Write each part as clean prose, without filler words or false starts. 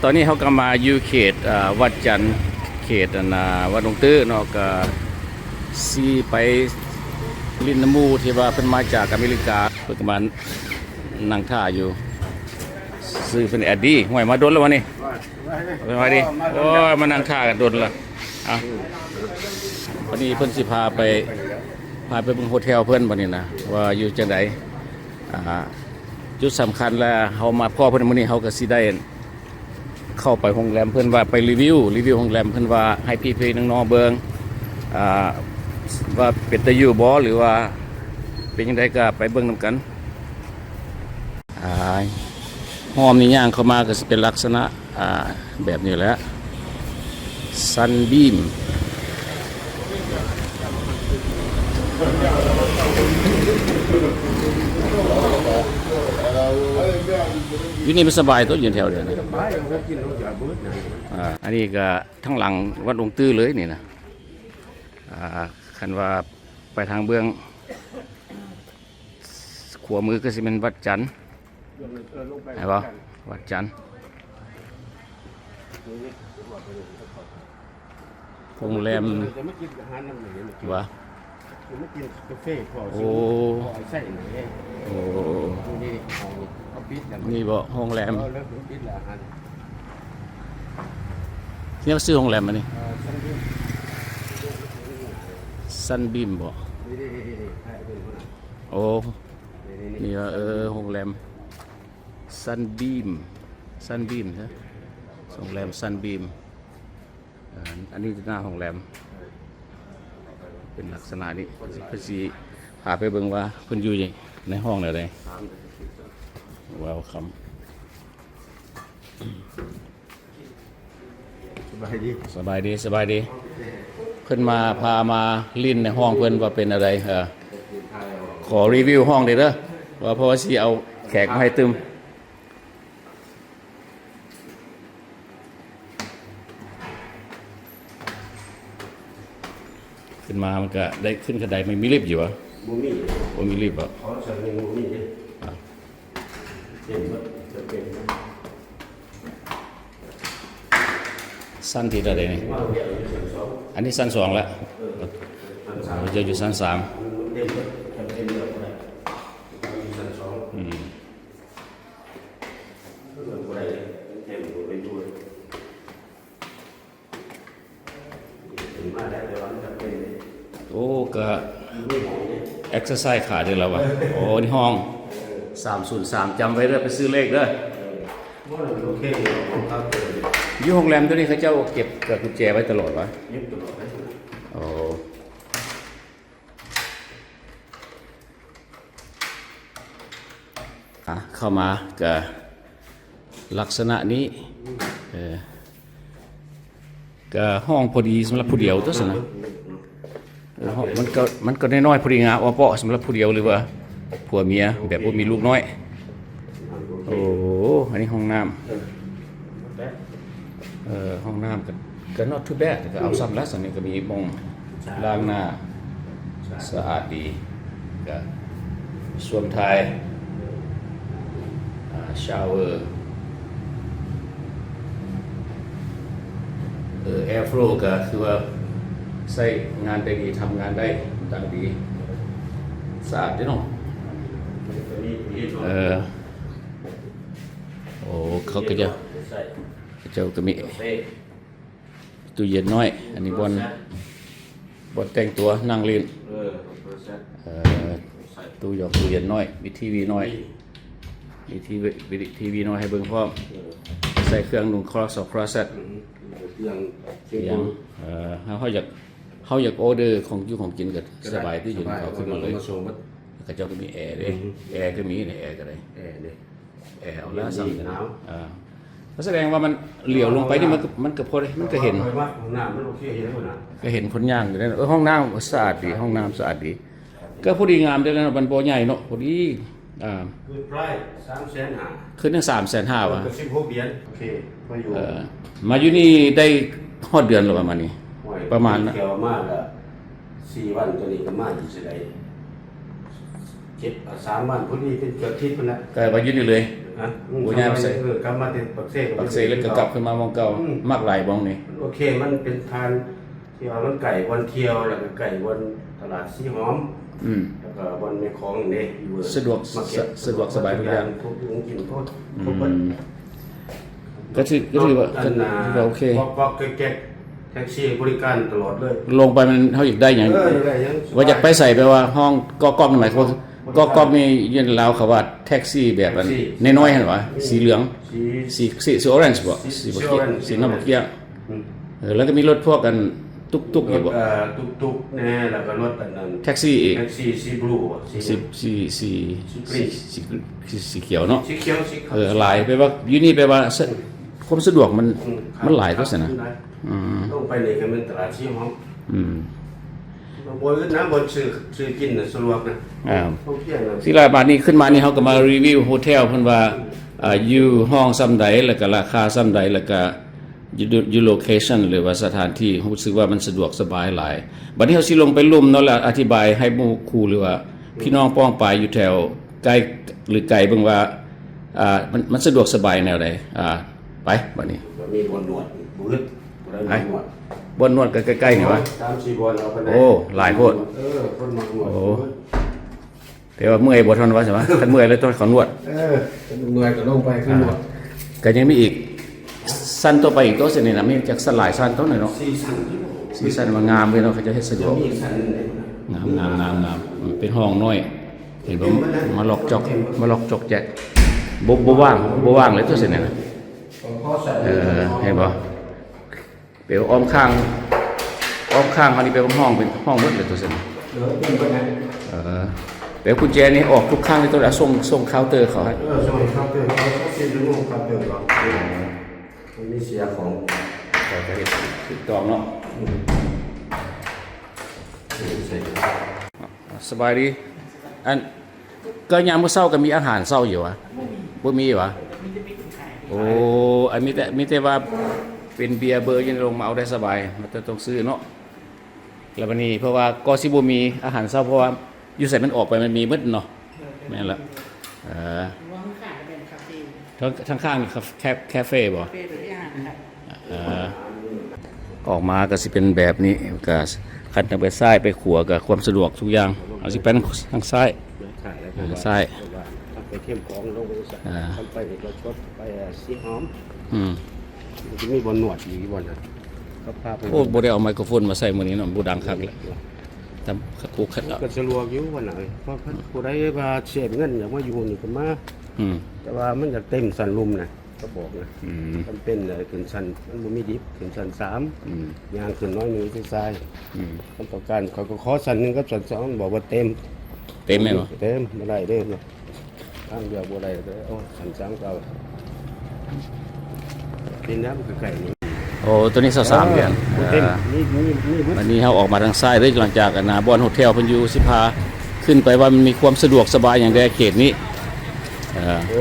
ตอนนี้เขาก็มาอยู่เขตวัดจันทร์เขตวัดหลวงตื้อเนาะก็ซีไปลินน้ำมูที่ว่าเป็นมาจากอเมริกาเพิ่นก็มานั่งท่าอยู่ซื้อเป็นแอดดี้ห่วยมาโดนแล้ววะนี่มาดิโอ้ยมานั่งท่ากันโดนละวันนี้เพิ่นสิพาไปเบิ่งโฮเทลเพิ่นวันนี้นะว่าอยู่จังไดจุดสำคัญแล้วเขามาพ่อเพิ่นมื้อนี้เขาก็สิได้เข้าไปโรงแรมเพิ่นว่าไปรีวิวโรงแรมเพิ่นว่าให้พี่ๆน้องๆเบิ่งว่าเป็นตะอยู่บ่หรือว่าเป็นจังไดก็ไปเบิ่งนำกันหอมนี่ย่างเข้ามาก็สิเป็นลักษณะแบบนี้แหละซันบีมอยู่นี่มันสบายตัวอยู่แถวเดียวนะอันนี้ก็ทั้งหลังวัดหลวงตื้อเลยนี่นะคันว่าไปทางเบื้องขวามือก็สิเป็นวัดจันทร์เห็นป่ะวัดจันทร์โรงแรมวะโอ้นี่บ่โรงแรมนี่เขาซื้อโรงแรมมานี่ซันบีมบ่โอ้นี่โรงแรมซันบีมใช่โรงแรมซันบีมอันนี้หน้าโรงแรมเป็นลักษณะนี้เพื่อสิพาไปเบิ่งว่าเพิ่นอยู่ในห้องไหนว้าวคำสบายดีเพิ่นพามาลิ้นในห้องเพิ่นว่าเป็นอะไรขอรีวิวห้องเลยเด้อว่าเพราะว่าสิเอาแขกมาให้ตึมขึ้นมามันก็ได้ขึ้นกระไดไม่มีลิฟต์อยู่อ่ะบ่มีลิฟต์อ่ะสั้นที่เท่าใดนี่อันนี้สั้น2แล้วเราจะอยู่สั้น3โอ้ก็เอ็กซ์ไซส์ขาดเลยแล้ววะโอ้นี่ห้อง303จำไว้เด้อไปซื้อเลขเด้ออยู่โรงแรมตัวนี้เขาเจ้าเก็บกับกุญแจไว้ตลอดวะโอ้เข้ามากับลักษณะนี้ก็ห้องพอดีสำหรับผู้เดียวตัวสินะมันก็น้อยๆพอดีงามเปาะสำหรับผู้เดียวหรือว่าผัวเมียแบบว่ามีลูกน้อยโอ้อันนี้ห้องน้ำห้องน้ำก็ not too bad ก็เอาซ้ำแล้วสันนี้ก็มีมองล้างหน้าสะอาดดีก็ส่วนท้ายชาวเวอร์แอร์โฟลว์ก็คือว่าใช้งานได้ดีทำงานได้ดังดีสะอาดดีเนาะโอ้เขาก็จะก็มีตู้เย็นน้อยอันนี้บนแต่งตัวนั่งเล่นตู้เย็นน้อยมีทีวีน้อยมีทีวีน้อยให้เบิ่งพร้อมใส่เครื่องนุ่งครอสเซ็ตยังเขาอยากออเดอร์ของอยู่ของกินก็สบายที่อยู่เขาขึ้นมาเลยก็เจ้าก็มีแอร์ด้วยแอร์ก็มีแอร์ก็ได้แอร์เอาแล้วสั่งแสดงว่ามันเหลี่ยวลงไปนี่มันก็พอมันก็เห็นคนย่างอยู่นั่นห้องน้ำสะอาดดีห้องน้ำสะอาดดีก็พอดีงามได้แล้วมันบ่ใหญ่เนาะพอดีคือไพร์350,000ขึ้นถึง350,000ว่ะ16 เหรียญโอเคมาอยู่นี่ได้ฮอดเดือนหรือประมาณนี้ประมาณนะเกี่ยวมาละ4 วันตัวนี้ก็มาอยู่ไสได้3 วันพอดีเป็นเกือบทิศพุ่นละก็มาอยู่นี่เลย ฮะ บ่ย้ายปักเส กลับมาที่ปักเส ปักเสแล้วก็กลับขึ้นมามองเก่ามักหลายบ้องนี่ โอเคมันเป็นทานที่ว่ามันไก่วันเที่ยวแล้วก็ไก่วันตลาดสีหอมแล้วก็วันในของนี่อยู่ สะดวกสบายทุกอย่าง ทุกอย่างกินโทษ ก็ถือว่าโอเค ก็แก๊กแท็กซี่บริการตลอดเลย ลงไปมันเฮาอยากได้หยัง ได้ยัง ว่าอยากไปใส่ไปว่าห้องก๊อกๆหมายความก๊อกๆมียืนลาวเขาว่าแท็กซี่แบบอันน้อยๆหั่นว่าสีเหลืองสีออเรนจ์บ่สีบ่เขียวสีน้ำบ่เขียวแล้วก็มีรถพวกกันตุกๆอยู่บ่ ตุกๆแน่แล้วก็รถอันนั้น แท็กซี่อีก แท็กซี่สีบลูอ่ะ สีเขียวเนาะ สีเขียวสีขาว หลายไปว่าอยู่นี่ไปว่าความสะดวกมันหลายก็สินะ ต้องไปนี่ก็เป็นตลาดสีหอมบ่อื่นนะบ่ซื้อกินน่ะสะดวกนะท่องเที่ยวนะ ที่ลาบาทนี้ขึ้นมานี่เฮาก็มารีวิวโฮเทลเพิ่นว่าอยู่ห้องซ้ำใดแล้วก็ราคาซ้ำใดแล้วก็อยู่โลเคชั่นหรือว่าสถานที่รู้สึกว่ามันสะดวกสบายหลายบัดนี้เฮาสิลงไปลุ่มเนาะแล้วอธิบายให้หมู่ครูหรือว่าพี่น้องป้องปายอยู่แถวใกล้หรือไกลเบิ่งว่ามันสะดวกสบายแนวใดไปบัดนี้ มีบนนวดบืดบ่ได้นวด บนนวดก็ใกล้ๆนี่วะ 3-4บนเอาไปได้ โอ้หลายโพด คนมานวด โอ้แต่ว่าเมื่อยบ่ทนว่าใช่มั้ยคันเมื่อยแล้วต้องขอนวด เมื่อยก็ลงไปขึ้นนวด ก็ยังมีอีกสั้นตัวไปอีกตัวสินี่นะมีจากสลายสั้นตัวหน่อยเนาะ สีสัน สีสั้นมางามเลยเนาะเขาจะเฮ็ดสะดวก มีสันเลยนะ งามเป็นห้องน้อยเห็นบ่มาล็อกจอกแจกบ่ว่างเลยตัวสินี่นะเห็นบ่เปลวอ้อมข้างเขานี่เป็นห้องหมดเลยตัวสินี่เปลวกุญแจนี่ออกทุกข้างเลยตัวละส่งเคาน์เตอร์เขาให้ สมัยครับเขาเสียดูครับเดี๋ยวก่อนมันมีเสียของ ก็จะเฮ็ดถูกต้องเนาะสบายดีอันก็ยามมื้อเช้าก็มีอาหารเช้าอยู่วะบ่มีวะโอ้อันมีแต่ว่าเป็นเบียร์เบอร์ยังลงมาเอาได้สบายมันจะต้องซื้อเนาะแล้ววันนี้เพราะว่าก็สิบ่มีอาหารเช้าเพราะว่าอยู่ใส่มันออกไปมันมีหมดเนาะแม่นละว่างขาดเป็นคาเฟ่ ทั้งข้างนี่แคเฟ่บ่ เฟ่หรืออาหารครับ ออกมาก็สิเป็นแบบนี้ก็คันทางไปซ้ายไปขวาก็ความสะดวกทุกอย่างเอาสิไปทางซ้ายซ้าย ไปเที่ยวของลงไปสักไปเราชดไปสีหอมจะมีบนหนวดอีกบนนะก็พาไป โอ้บ่ได้เอาไมโครโฟนมาใส่มื้อนี้เนาะบ่ดังคักเลยแต่กูคัดเอา ก็สะดวกอยู่วันไหนเพราะผู้ใดว่าเสียเงินอยากมาอยู่นี่ก็มาแต่ว่ามันจะเต็มสันลุมนะก็บอกนะมันเป็นขึ้นสันมันบ่มีดิบขึ้นสัน3ยางขึ้นน้อยหนึ่งที่ทรายคำต้องการเขาก็ขอสันหนึ่งกับสัน2บอกว่าเต็ม เต็มไหมบ่ เต็มบ่ได้เด้อเนี่ยทางเดียวบ่ได้เลยโอ้สัน3ก็เป็นน้ำไก่นี่ โอ้ตัวนี้23เดือน เต็มนี่ วันนี้เฮาออกมาทางซ้ายเลยหลังจากบอนโฮเทลเพิ่นอยู่สิพาขึ้นไปว่ามันมีความสะดวกสบายอย่างใดเขตนี้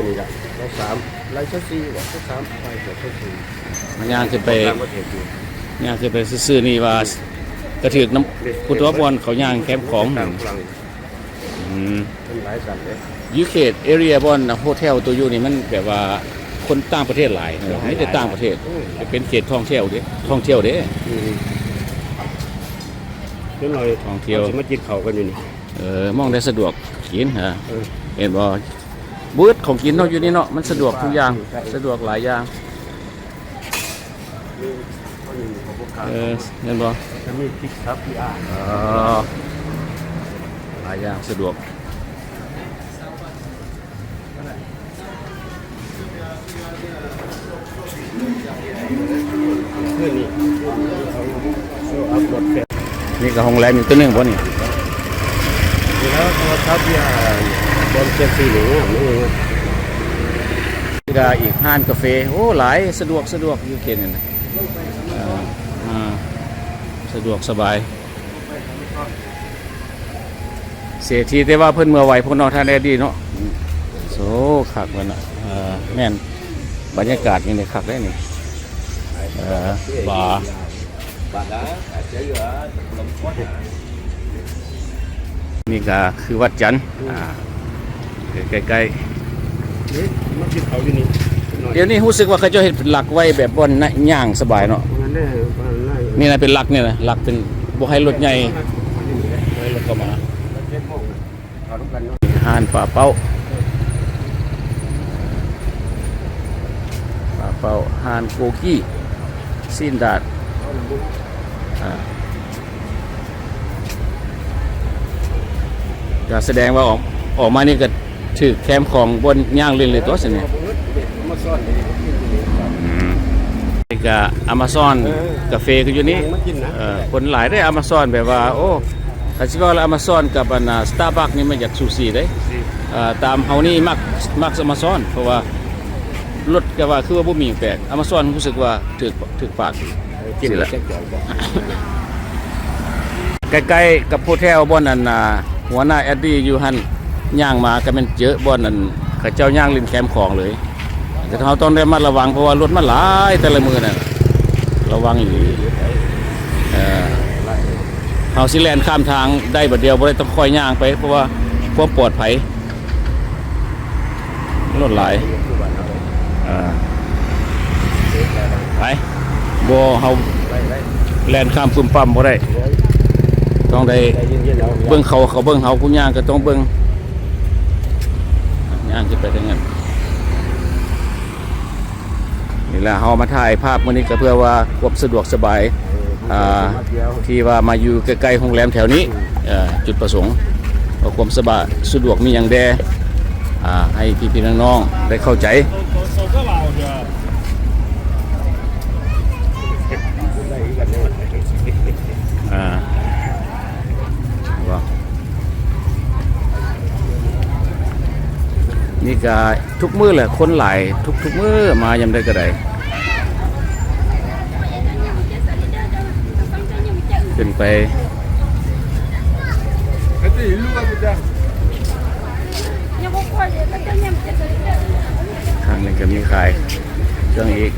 นี่ล่ะเรา3ไล่4ว่า3ไปเกือบ4มันย่างขึ้นไปซื่อๆนี่ว่ากระถึกน้ำพุทธวบอนเขาย่างแคมป์ของเป็นหลายสันเด้ ยูเขตเอเรียบอนโฮเทลตัวอยู่นี่มันแบบว่าคนต่างประเทศหลายไม่ได้ต่างประเทศเป็นเขตท่องเที่ยวเด้เดี๋ยวหน่อย ท่องเที่ยว สิมากินข้าวกันอยู่นี่ มองได้สะดวกกินฮะเห็นบ่บูธของกินเนาะอยู่นี่เนาะมันสะดวกทุกอย่างสะดวกหลายอย่างเห็นบ่ จะมีพริกครับพี่หลายอย่างสะดวกนี่ก็โรงแรมอีกตัวหนึงบ่นี่ แล้วเขาครับพี่บนเจ็ดสีหนูนี่ นี่ก็อีกห้านกาแฟโอ้หลายสะดวกอยู่เขตนี่นะสะดวกสบายเสียทีแต่ว่าเพิ่นเมื่อไหวพวกน้องท่านได้ดีเนาะโซคักมันน่ะแม่นบรรยากาศนี่คักได้นี่บาร์นี่ก็คือวัดจันทร์ใกล้ นี่มากินเขาอยู่นี่หน่อย เดี๋ยวนี้รู้สึกว่าเขาเจะเห็นหลักไว้แบบบนน่ะย่างสบายเนาะ งั้นได้ได้ นี่นะเป็นหลักเนี่ยนะหลักเป็นบ่ให้รถใหญ่ให้รถเข้ามา เจ็ดโมงเอาลูกกันเนาะ ห่านป่าเป้าป่าเป้าห่านโกกี้ซีนดาดอ่าก็แสดงว่าออกมานี่ก็ถือแคมป์ของบนย่างเล่นเลยตัวสิเนี่ย มาซ่อนเลย นี่ก็อเมซอนกาแฟก็อยู่นี่ มากินนะ คนหลายได้อเมซอนแบบว่าโอ้ถ้าสิว่าอเมซอนกับอันสตาร์บัคนี่มันอยากสูสีได้ตามเฮานี่มักอเมซอนเพราะว่ารถก็ว่าคือว่าบ่มีแปลกอเมซอนรู้สึกว่าถึกปาก กิน สิ แล้ ละ วแจ็คจอยบอก ใกล้ๆกับโฮเทลบ่อนนั้นหัวหน้าแอดดี้อยู่หั่นย่างมาก็แม่นเจอบ่อนนั้นเขาเจ้าย่างริมแคมป์ของเลยแต่เราต้องได้ระมัดระวังเพราะว่ารถมันหลายแต่ละมื้อน่ะระวังอยู่เฮาสิแล่นข้ามทางได้บัดเดียวบ่ได้ต้องคอยย่างไปเพราะว่าความปลอดภัยรถหลายไปบ่เฮาแล่นข้ามปึ้มปั๊มบ่ได้ต้องได้ ใจเย็นๆเอา เบิ่งเขาเบิ่งเฮาผู้ย่างก็ต้องเบิ่งย่างขึ้นไปทางนั้นนี่แหละเฮามาถ่ายภาพมื้อนี้ก็เพื่อว่าความสะดวกสบายที่ว่ามาอยู่ใกล้ๆโรงแรมแถวนี้จุดประสงค์ว่าความสะดวกมีอย่างแดให้พี่ๆน้องๆได้เข้าใจว่านี่ก็ทุกมื้อแหละคนหลายทุกมื้อมายามใดก็ได้ขึ้นไปข้างหนึงก็มีขายเครื่องอีก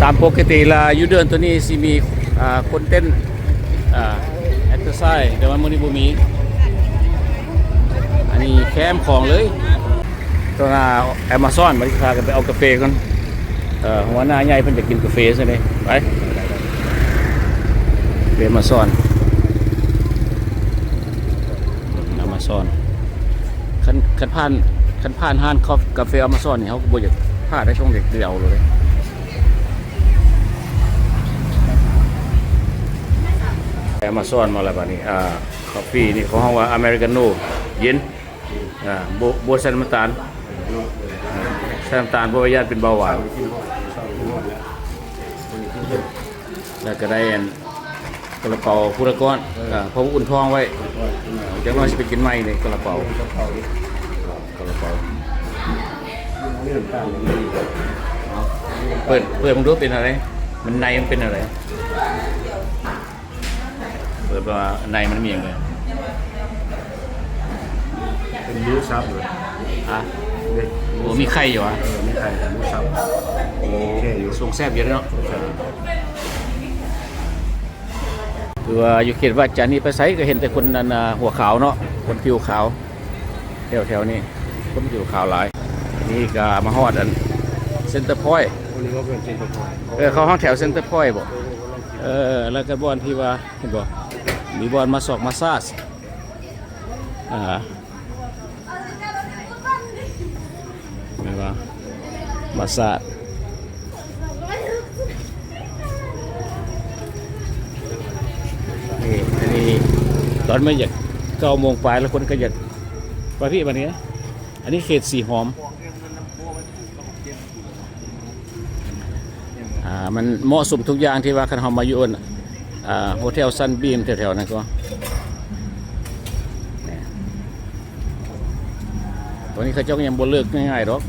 ตามปกติละอยู่เดือนตัวนี้สิมีคนเต้นแอคเซอร์ไซส์แต่ว่ามื้อนี้บ่มีอันนี้แคมป์ของเลยตัวหน้า Amazon มาพากันไปเอากาแฟก่อนหัวหน้าใหญ่เพิ่นจะกินกาแฟซะนี่ไปAmazon คันผ่านห้านกาแฟ Amazon นี่เฮาก็บ่อยากพลาดได้ช่องเด็กเดียวเลยAmazon มาแล้วบัดนี้กาแฟนี่ของเฮาว่าอเมริกาโน่เย็นบ่ใส่น้ำตาลใส่น้ำตาลเพราะว่าญาติเป็นเบาหวานแล้วก็ได้อันกระเป๋าพุระก้อนเพราะอุ่นท้องไว้จังน้อยสิไปกินใหม่นี่กระเป๋าเปิดมึงดูเป็นอะไรมันในมันเป็นอะไรเปิดว่าในมันมีอย่างไร เป็นหมูสับเลย โอ้มีไข่อยู่อ่ะ ไม่ใช่หมูสับ โอ้สูงแซ่บเยอะเนาะคือว่าอยู่เขตว่าจันนี่ไปไสก็เห็นแต่คนนั้นหัวขาวเนาะคนผิวขาวแถวนี้คนผิวขาวหลายนี่ก็มาฮอดอันเซ็นเตอร์พอยต์ วันนี้ก็เป็นเส้นตะไคร้ เขาห้องแถวเซ็นเตอร์พอยต์บ่แล้วก็บอนที่ว่าเห็นบ่มีบอนมาสอกมาซาสเห็นบ่มาซาสนี่อันนี้ตอนไม่อยาก9 โมงปลายแล้วคนก็อยากไปพี่วันนี้อันนี้เขตสีหอมมันเหมาะสมทุกอย่างที่ว่าคันเฮามาอยู่โฮเทลซันบีมแถวๆนั้นก็ตอนนี้เขาเจ้าก็ยังบ่เลิกง่ายๆหรอก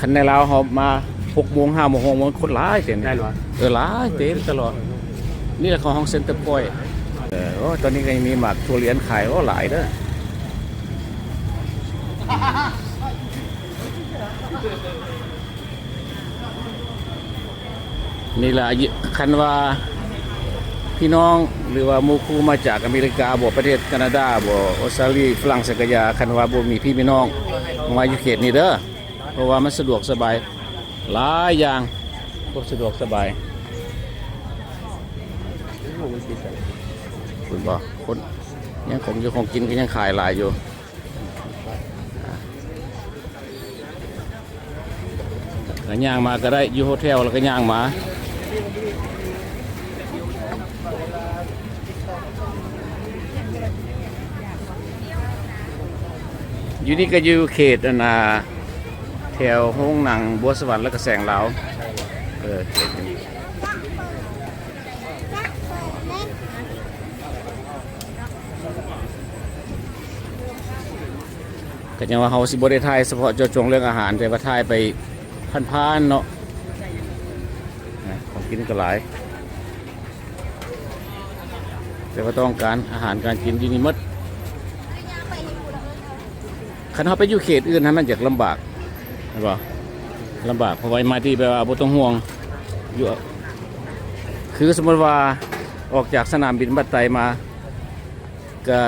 คันในลาวเฮามา6 โมง 5 โมง 6 โมงคนหลายเต็ม ได้หรอ หลายเต็มตลอดนี่แหละของห้องเซ็นเตอร์พอยต์ตอนนี้ก็ยังมีหมากทุเรียนขายหลายเด้อ นี่แหละคันว่าพี่น้องหรือว่าหมู่คู่มาจากอเมริกาบ่ประเทศแคนาดาบ่ออสเตรเลียฝรั่งเศสกยาคันว่าบ่มีพี่น้องมาอยู่เขตนี้เด้อเพราะว่ามันสะดวกสบายหลายอย่างก็สะดวกสบายคุณบอกคนยังคงอยู่คงกินก็ยังขายหลายอยู่ก็ย่างมาก็ได้อยู่โฮเทลแล้วก็ย่างมาอยู่นี่ก็อยู่เขตแถวห้องหนังบัวสวรรค์แล้วก็แสงเหลาเขตนี้ก็ยังว่าเฮาสิบ่ได้ถ่ายเฉพาะเจาะจงเรื่องอาหารแต่ว่าถ่ายไปพันๆเนาะของกินก็หลายแต่ว่าต้องการอาหารการกินที่นี่หมดคันเฮาไปอยู่เขตอื่นนะมันจะลำบากใช่ป่ะลำบากเพราะว่ามาที่แปลว่าบ่ต้องห่วงอยู่คือสมมติว่าออกจากสนามบินบัดไตมาก็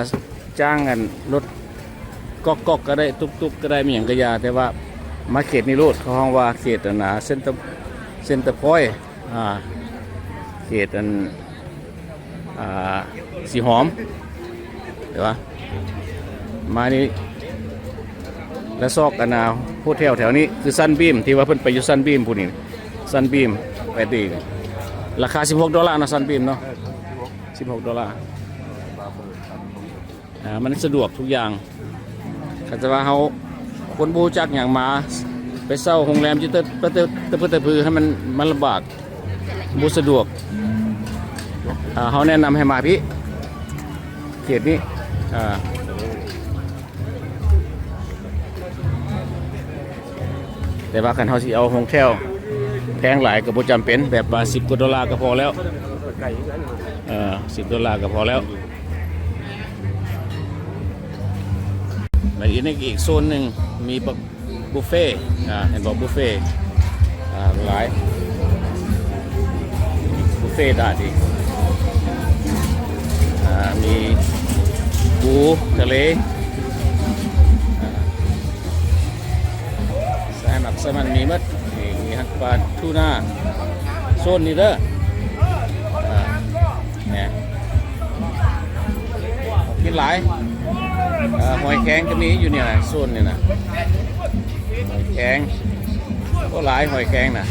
จ้างกันรถก๊อกก็ได้ตุกก็ได้มีอย่างกระยาแต่ว่ามาเขตนิโรธเขาห้องว่าเขตเซ็นเตอร์พอยต์เขตสีหอมเห็นปะมานี่แล้วซอกโฮเทลแถวนี้คือซันบีมที่ว่าเพิ่นไปอยู่ซันบีมผู้นี้ซันบีมไปตีราคา$16นะซันบีมเนาะ$16มันสะดวกทุกอย่างแต่ว่าเขาคนบูจักอย่างมาไปเช่าโรงแรมจิตเพื่อให้มันลำบากบูสะดวกเขาแนะนำให้มาพี่เขตนี้แต่ว่าคันเขาสิเอาโฮเทลแพงหลายก็บ่จำเป็นแบบว่า$10ก็พอแล้ว$10ก็พอแล้วในอีกโซนหนึ่งมีบุฟเฟ่เห็นบอกบุฟเฟ่หลายบุฟเฟ่ได้ดีมีปูทะเลแซลมอนมีมัดมีฮักปลาทูน่าโซนนี้เด้อเนี่ยกินหลายหอยแครงก็มีอยู่เนี่ยโซนเนี่ยนะหอยแครงก็หลายหอยแครงนะ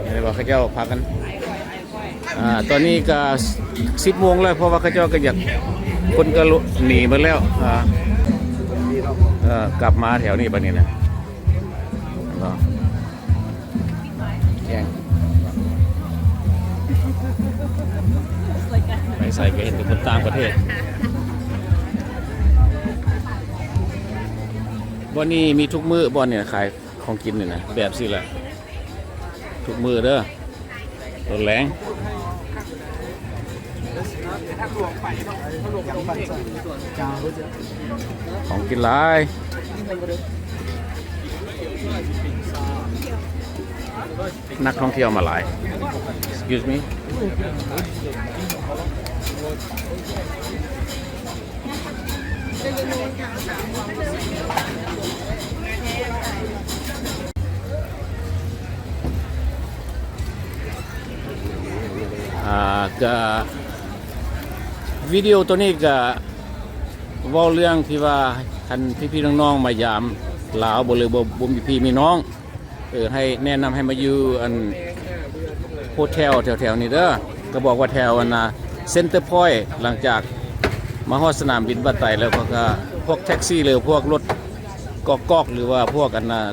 เดี๋ยวเขาเจ้าพากันตอนนี้ก็10 โมงแล้วเพราะว่าเขาเจ้าก็อยากคนก็หนีมาแล้วกลับมาแถวนี้บ้านนี้นะแกงไปใส่ก็เห็นเป็นคนต่างประเทศบ่อนนี้มีทุกมื้อบ่อนเนี่ยขายของกินเนี่ยนะแบบสิแหละทุกมื้อเด้อรถแรงของกินหลายนักท่องเที่ยวมาหลาย excuse me ก็วิดีโอตัวนี้ก็เว้าเรื่องที่ว่าท่านพี่ๆน้องๆมายามลาวบ่หรือบ่มีพี่มีน้องให้แนะนำให้มาอยู่โฮเทลแถวๆนี้เด้อก็บอกว่าแถวเซ็นเตอร์พอยต์หลังจากมาฮอดสนามบินบัดไตแล้วก็พวกแท็กซี่หรือพวกรถก๊อกหรือว่าพวก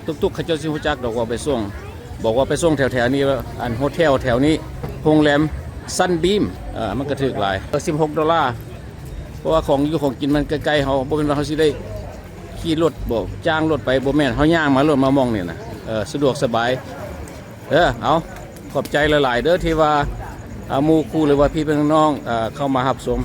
ตุ๊กๆเขาเจ้าสิฮู้จักดอกว่าไปส่งบอกว่าไปส่งแถวๆนี้โฮเทลแถวนี้โรงแรมซันบีมมันก็ถูกหลาย$16เพราะว่าของอยู่ของกินมันใกล้ๆเขาบ่เป็นว่าเขาสิได้ขี่รถบ่จ้างรถไปบ่แม่นเขาย่างมารถมามองนี่นะสะดวกสบายเอาขอบใจหลายๆเด้อที่ว่าหมู่คู่หรือว่าพี่น้องเข้ามารับชม